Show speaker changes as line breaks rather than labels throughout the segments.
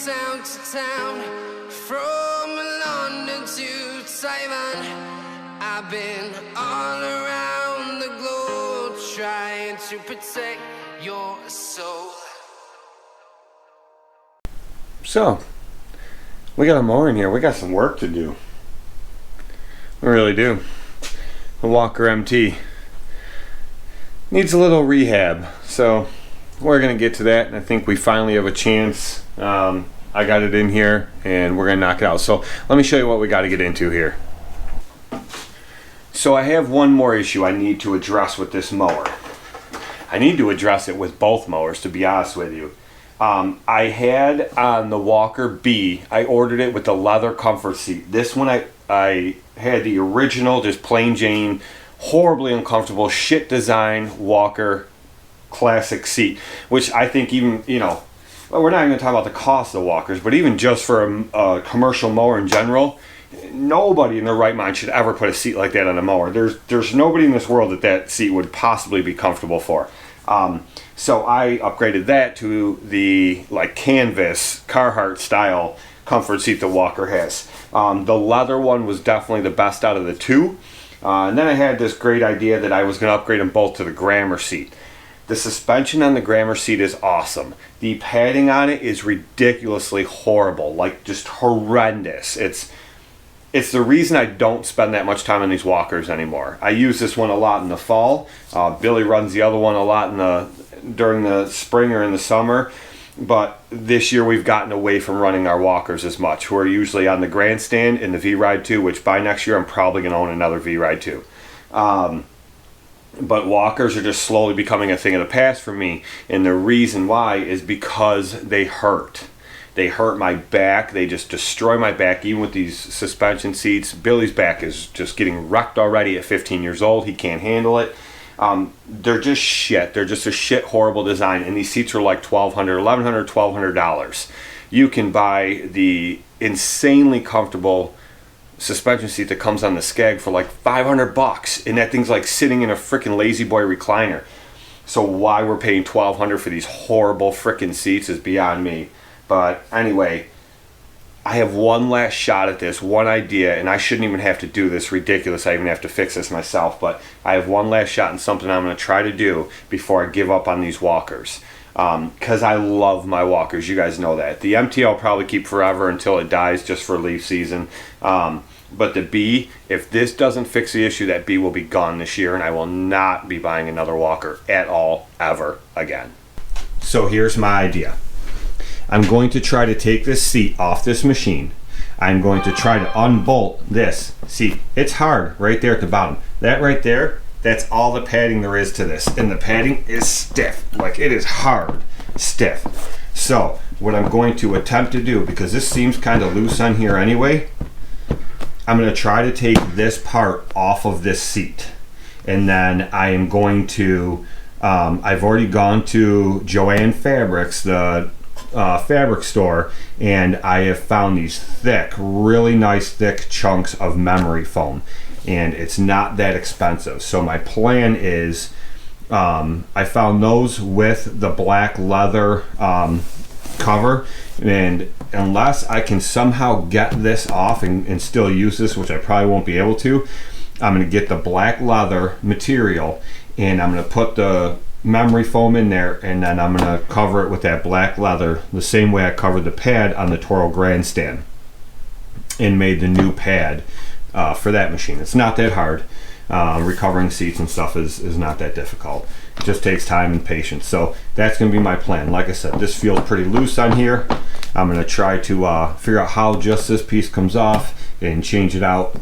Town to town, from London to Taiwan, I've been all around the globe trying to protect your soul.
So, we got a mower in here. We got some work to do. We really do. The Walker MT needs a little rehab, so we're gonna get to that, and I think we finally have a chance. I got it in here and we're gonna knock it out. So let me show you what we got to get into here. So I have one more issue I need to address with this mower. I need to address it with both mowers, to be honest with you. I had on the Walker B, I ordered it with the leather comfort seat. This one I had the original, just plain Jane, horribly uncomfortable, shit design Walker classic seat, which I think even, you know, well, we're not even going to talk about the cost of the Walkers, but even just for a commercial mower in general, nobody in their right mind should ever put a seat like that on a mower. There's nobody in this world that seat would possibly be comfortable for. So I upgraded that to the like canvas Carhartt style comfort seat the Walker has. The leather one was definitely the best out of the two. And then I had this great idea that I was going to upgrade them both to the Grammar seat. The suspension on the Grammar seat is awesome. The padding on it is ridiculously horrible, like just horrendous. It's the reason I don't spend that much time on these Walkers anymore. I use this one a lot in the fall. Billy runs the other one a lot during the spring or in the summer. But this year we've gotten away from running our Walkers as much. We're usually on the Grandstand in the V-Ride 2, which by next year I'm probably going to own another V-Ride 2. But Walkers are just slowly becoming a thing of the past for me, and the reason why is because they hurt. They hurt my back. They just destroy my back, even with these suspension seats. Billy's back is just getting wrecked already at 15 years old. He can't handle it. They're just shit. They're just a shit, horrible design, and these seats are like $1,200, $1,100, $1,200. You can buy the insanely comfortable suspension seat that comes on the Skag for like $500, and that thing's like sitting in a freaking Lazy Boy recliner. So why we're paying $1,200 for these horrible freaking seats is beyond me. But anyway, I have one last shot at this, one idea, and I shouldn't even have to do this. Ridiculous, I even have to fix this myself, but I have one last shot and something I'm going to try to do before I give up on these Walkers. Because I love my Walkers, you guys know that. The MT I'll probably keep forever until it dies, just for leaf season. But the B, if this doesn't fix the issue, that B will be gone this year, and I will not be buying another Walker at all, ever again. So here's my idea. I'm going to try to take this seat off this machine. I'm going to try to unbolt this. See, it's hard right there at the bottom. That right there, that's all the padding there is to this. And the padding is stiff. Like, it is hard, stiff. So what I'm going to attempt to do, because this seems kind of loose on here anyway, I'm going to try to take this part off of this seat. And then I am going to, I've already gone to Joann Fabrics, the fabric store, and I have found these thick, really nice thick chunks of memory foam. And it's not that expensive. So my plan is, I found those with the black leather cover, and unless I can somehow get this off and still use this, which I probably won't be able to, I'm going to get the black leather material, and I'm going to put the memory foam in there, and then I'm going to cover it with that black leather the same way I covered the pad on the Toro Grandstand and made the new pad for that machine. It's not that hard. Recovering seats and stuff is not that difficult. It just takes time and patience. So that's going to be my plan. Like I said, this feels pretty loose on here. I'm going to try to figure out how just this piece comes off and change it out.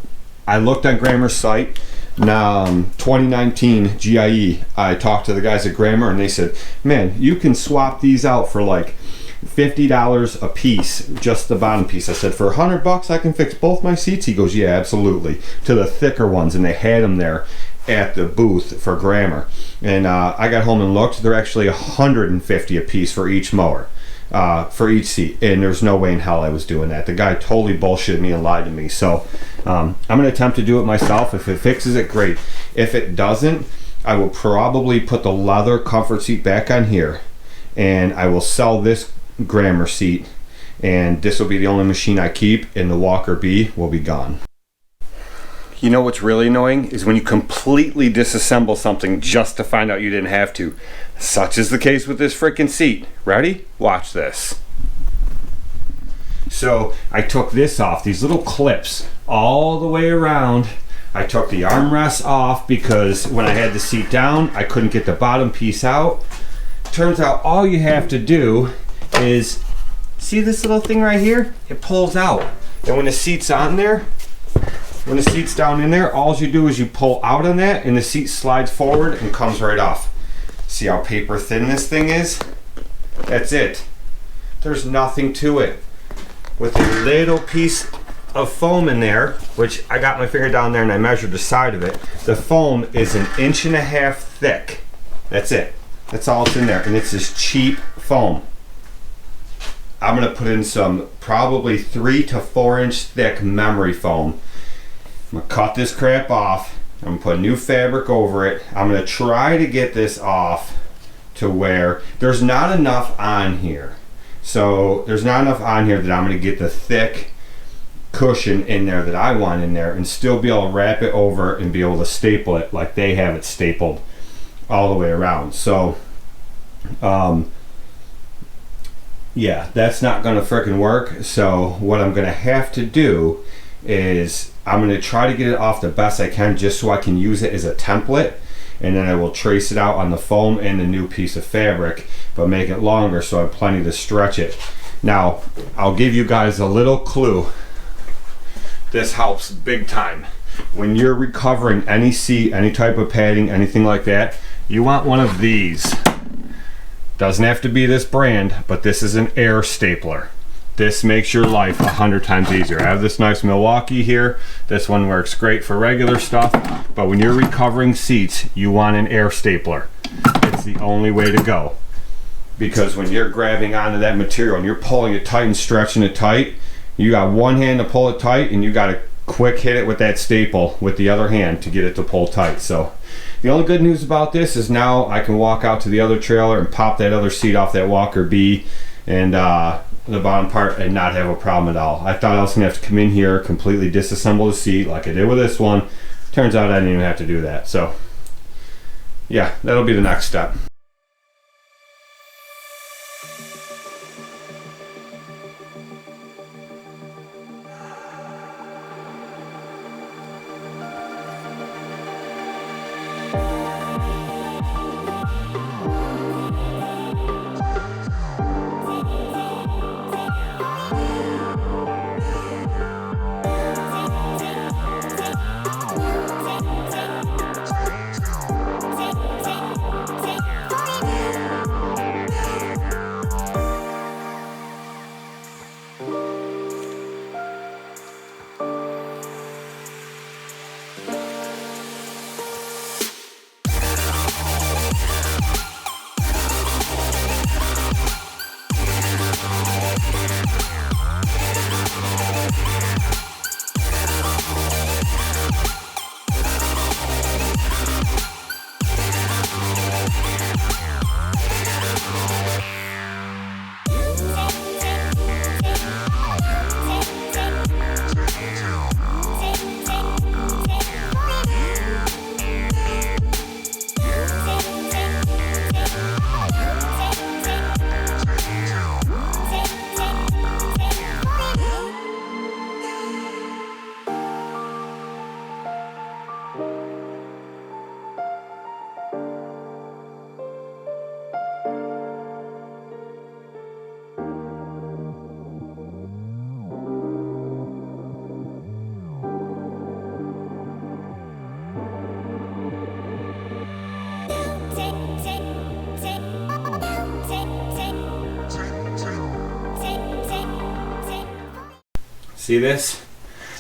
I looked on Grammer's site. Now, 2019 GIE, I talked to the guys at Grammer and they said, man, you can swap these out for like $50 a piece, just the bottom piece. I said, for $100 I can fix both my seats? He goes, yeah, absolutely, to the thicker ones. And they had them there at the booth for Grammer. And I got home and looked, they're actually $150 a piece for each mower, for each seat. And there's no way in hell I was doing that. The guy totally bullshitted me and lied to me. So I'm going to attempt to do it myself. If it fixes it, great. If it doesn't, I will probably put the leather comfort seat back on here, and I will sell this Grammer seat, and this will be the only machine I keep, and the Walker B will be gone. You know what's really annoying is when you completely disassemble something just to find out you didn't have to. Such is the case with this freaking seat. Ready? Watch this. So I took this off, these little clips all the way around. I took the armrests off because when I had the seat down, I couldn't get the bottom piece out. Turns out all you have to do is, see this little thing right here? It pulls out. And when the seat's on there, when the seat's down in there, all you do is you pull out on that and the seat slides forward and comes right off. See how paper thin this thing is? That's it. There's nothing to it. With a little piece of foam in there, which I got my finger down there and I measured the side of it, the foam is 1.5 inches thick. That's it. That's all that's in there, and it's this cheap foam. I'm going to put in some probably 3 to 4 inch thick memory foam. I'm going to cut this crap off. I'm going to put new fabric over it. I'm going to try to get this off to where there's not enough on here. So there's not enough on here that I'm going to get the thick cushion in there that I want in there and still be able to wrap it over and be able to staple it like they have it stapled all the way around. So yeah, that's not gonna frickin' work. So what I'm gonna have to do is I'm gonna try to get it off the best I can just so I can use it as a template, and then I will trace it out on the foam and the new piece of fabric, but make it longer so I have plenty to stretch it. Now I'll give you guys a little clue. This helps big time. When you're recovering any seat, any type of padding, anything like that, you want one of these. Doesn't have to be this brand, but this is an air stapler. This makes your life 100 times easier. I have this nice Milwaukee here. This one works great for regular stuff, but when you're recovering seats, you want an air stapler. It's the only way to go. Because when you're grabbing onto that material and you're pulling it tight and stretching it tight, you got one hand to pull it tight and you got to quick hit it with that staple with the other hand to get it to pull tight. So the only good news about this is now I can walk out to the other trailer and pop that other seat off that Walker B and the bottom part and not have a problem at all. I thought I was gonna have to come in here, completely disassemble the seat like I did with this one. Turns out I didn't even have to do that. So yeah, that'll be the next step. See this?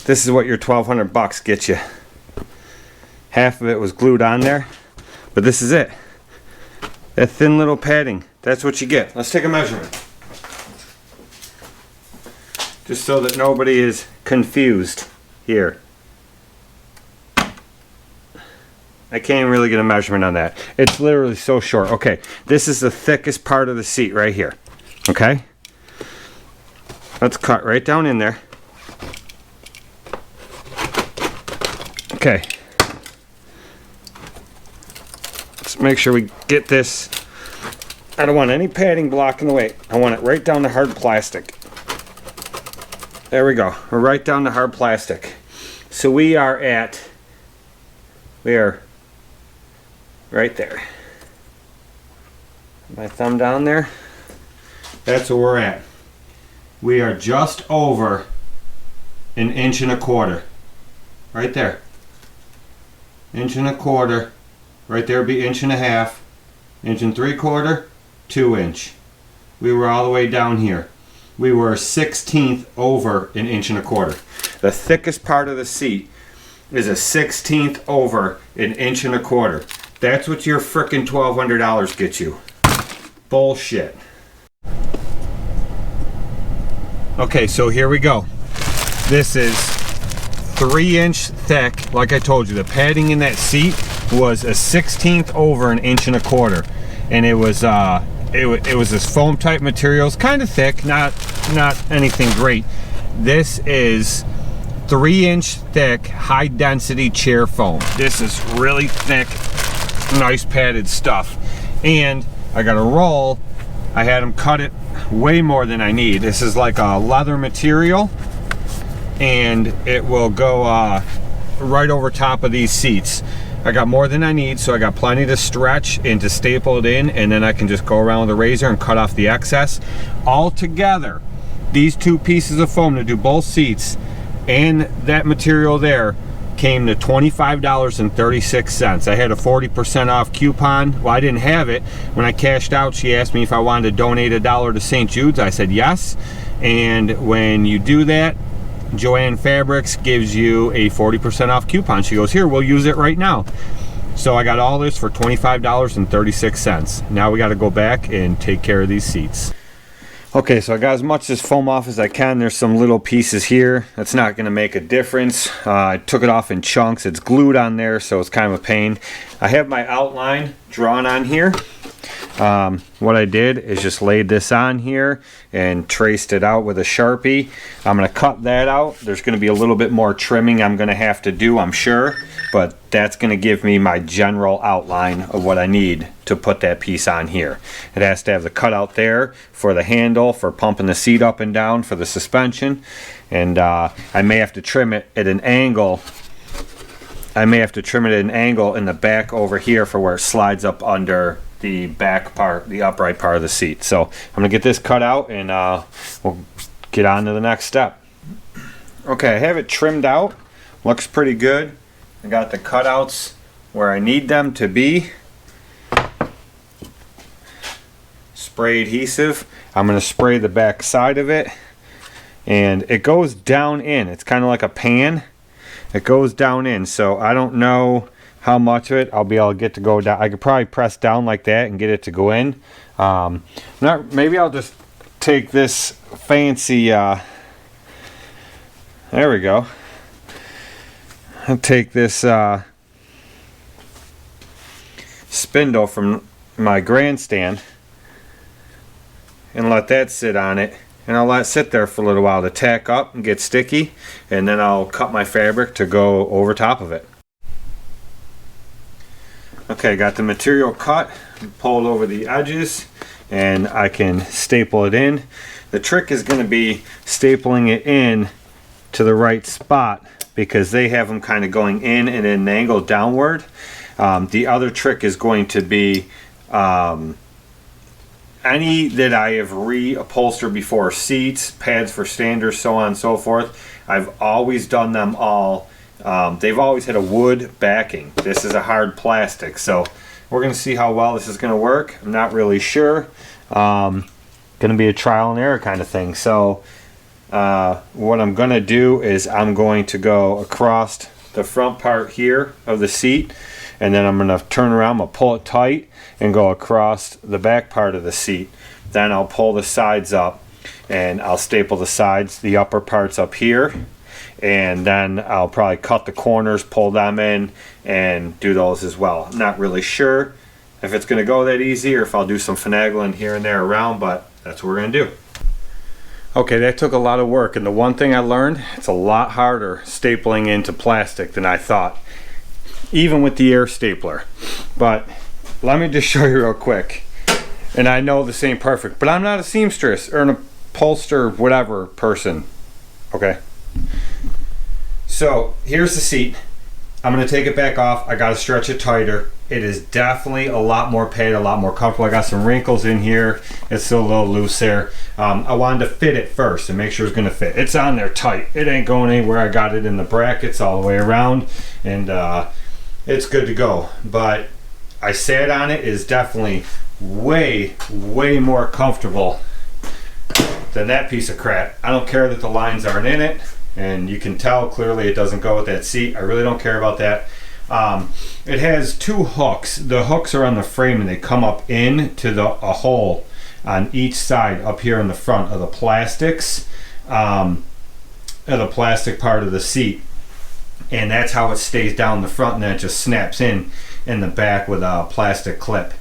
This is what your $1,200 gets you. Half of it was glued on there, but this is it. That thin little padding, that's what you get. Let's take a measurement. Just so that nobody is confused here. I can't really get a measurement on that. It's literally so short. Okay, this is the thickest part of the seat right here. Okay? Let's cut right down in there. Okay. Let's make sure we get this. I don't want any padding blocking the way. I want it right down to hard plastic. There we go. We're right down to hard plastic. So we are right there. My thumb down there. That's where we're at. We are just over 1.25 inches. Right there. 1.25 inches. Right there would be 1.5 inches. 1.75 inches. 2 inch. We were all the way down here. We were 1/16 over 1.25 inches. The thickest part of the seat is 1/16 over 1.25 inches. That's what your frickin' $1,200 gets you. Bullshit. Okay, so here we go. This is 3-inch thick. Like I told you, the padding in that seat was 1/16 over 1.25 inches, and it was this foam type material. It's kind of thick, not anything great. This is 3-inch thick, high density chair foam. This is really thick, nice padded stuff. And I got a roll. I had them cut it way more than I need. This is like a leather material, and it will go right over top of these seats. I got more than I need, so I got plenty to stretch and to staple it in, and then I can just go around with a razor and cut off the excess. All together, these two pieces of foam to do both seats and that material there came to $25.36. I had a 40% off coupon. Well, I didn't have it. When I cashed out, she asked me if I wanted to donate $1 to St. Jude's. I said yes. And when you do that, Joanne Fabrics gives you a 40% off coupon. She goes, here, we'll use it right now. So I got all this for $25.36. Now we got to go back and take care of these seats. Okay, so I got as much of this foam off as I can. There's some little pieces here. That's not going to make a difference. I took it off in chunks. It's glued on there, so it's kind of a pain. I have my outline drawn on here. What I did is just laid this on here and traced it out with a Sharpie. I'm going to cut that out. There's going to be a little bit more trimming I'm going to have to do, I'm sure, but that's going to give me my general outline of what I need to put that piece on here. It has to have the cutout there for the handle, for pumping the seat up and down for the suspension, and I may have to trim it at an angle. I may have to trim it at an angle in the back over here for where it slides up under the back part, the upright part of the seat. So I'm gonna get this cut out, and we'll get on to the next step. Okay, I have it trimmed out. Looks pretty good. I got the cutouts where I need them to be. Spray adhesive. I'm gonna spray the back side of it, and it goes down in. It's kind of like a pan. It goes down in, so I don't know how much of it I'll be able to get to go down. I could probably press down like that and get it to go in. Maybe I'll just take this fancy, there we go. I'll take this spindle from my grandstand and let that sit on it. And I'll let it sit there for a little while to tack up and get sticky. And then I'll cut my fabric to go over top of it. Okay, got the material cut, pulled over the edges, and I can staple it in. The trick is going to be stapling it in to the right spot, because they have them kind of going in and at an angle downward. The other trick is going to be any that I have reupholstered before, seats, pads for standers, so on and so forth. I've always done them all. They've always had a wood backing. This is a hard plastic, so we're going to see how well this is going to work. I'm not really sure. Going to be a trial and error kind of thing. So what I'm going to do is I'm going to go across the front part here of the seat, and then I'm going to turn around, I'm going to pull it tight and go across the back part of the seat. Then I'll pull the sides up and I'll staple the sides, the upper parts up here, and then I'll probably cut the corners, pull them in, and do those as well. I'm not really sure if it's going to go that easy or if I'll do some finagling here and there around, but that's what we're going to do. Okay, that took a lot of work, and the one thing I learned, it's a lot harder stapling into plastic than I thought, even with the air stapler. But let me just show you real quick. And I know this ain't perfect, but I'm not a seamstress or an upholsterer, whatever person. Okay. So here's the seat. I'm going to take it back off. I got to stretch it tighter. It is definitely a lot more padded, a lot more comfortable. I got some wrinkles in here. It's still a little loose there. I wanted to fit it first and make sure it's going to fit. It's on there tight. It ain't going anywhere. I got it in the brackets all the way around, and it's good to go. But I sat on it. It is definitely way more comfortable than that piece of crap. I don't care that the lines aren't in it, and you can tell clearly it doesn't go with that seat. I really don't care about that. It has two hooks. The hooks are on the frame and they come up into a hole on each side up here in the front of the plastics, of the plastic part of the seat, and that's how it stays down the front, and then it just snaps in the back with a plastic clip.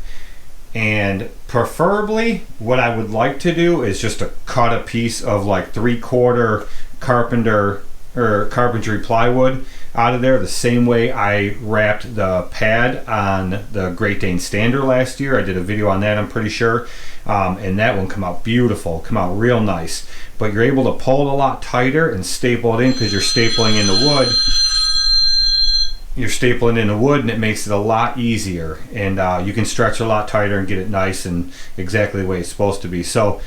And preferably what I would like to do is just to cut a piece of like 3/4 carpentry plywood out of there, the same way I wrapped the pad on the Great Dane Stander last year. I did a video on that, I'm pretty sure, and that one come out beautiful, come out real nice. But you're able to pull it a lot tighter and staple it in because you're stapling in the wood. You're stapling in the wood, and it makes it a lot easier, and you can stretch a lot tighter and get it nice and exactly the way it's supposed to be. So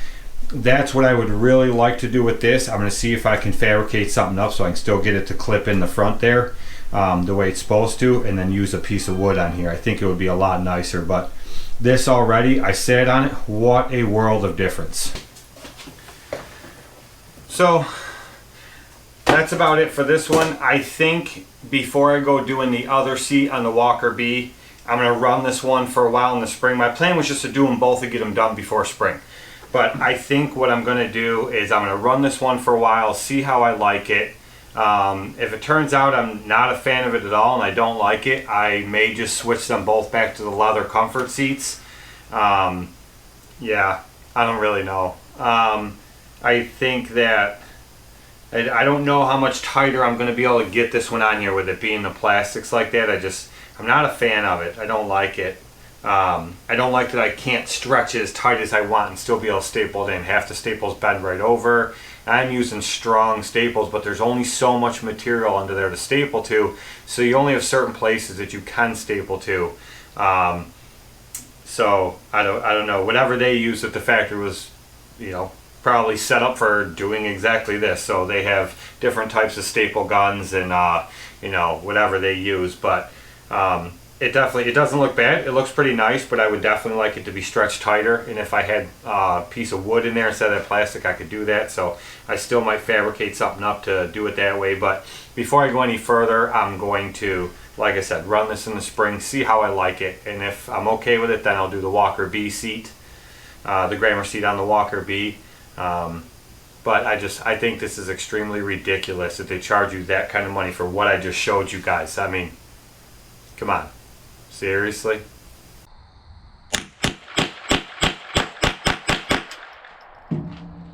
that's what I would really like to do with this. I'm going to see if I can fabricate something up so I can still get it to clip in the front there the way it's supposed to, and then use a piece of wood on here. I think it would be a lot nicer. But this already, I sat on it, what a world of difference. So that's about it for this one. I think before I go doing the other seat on the Walker B, I'm going to run this one for a while in the spring. My plan was just to do them both and get them done before spring. But I think what I'm going to do is I'm going to run this one for a while, see how I like it. If it turns out I'm not a fan of it at all and I don't like it, I may just switch them both back to the leather comfort seats. Yeah, I don't really know. I think that I don't know how much tighter I'm going to be able to get this one on here with it being the plastics like that. I'm not a fan of it. I don't like it. I don't like that I can't stretch it as tight as I want and still be able to staple it in. Half the staples bend right over. I'm using strong staples, but there's only so much material under there to staple to, so you only have certain places that you can staple to. So I don't know. Whatever they used at the factory was, probably set up for doing exactly this. So they have different types of staple guns and whatever they use, but it doesn't look bad. It looks pretty nice, but I would definitely like it to be stretched tighter, and if I had a piece of wood in there instead of that plastic, I could do that. So I still might fabricate something up to do it that way. But before I go any further, I'm going to, like I said, run this in the spring, see how I like it, and if I'm okay with it, then I'll do the Walker B seat, the Mower seat on the Walker B. But I think this is extremely ridiculous that they charge you that kind of money for what I just showed you guys. I mean, come on. Seriously?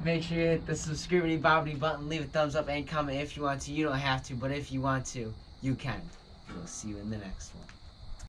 Make sure you hit the subscribe button, leave a thumbs up, and comment if you want to. You don't have to, but if you want to, you can. We'll see you in the next one.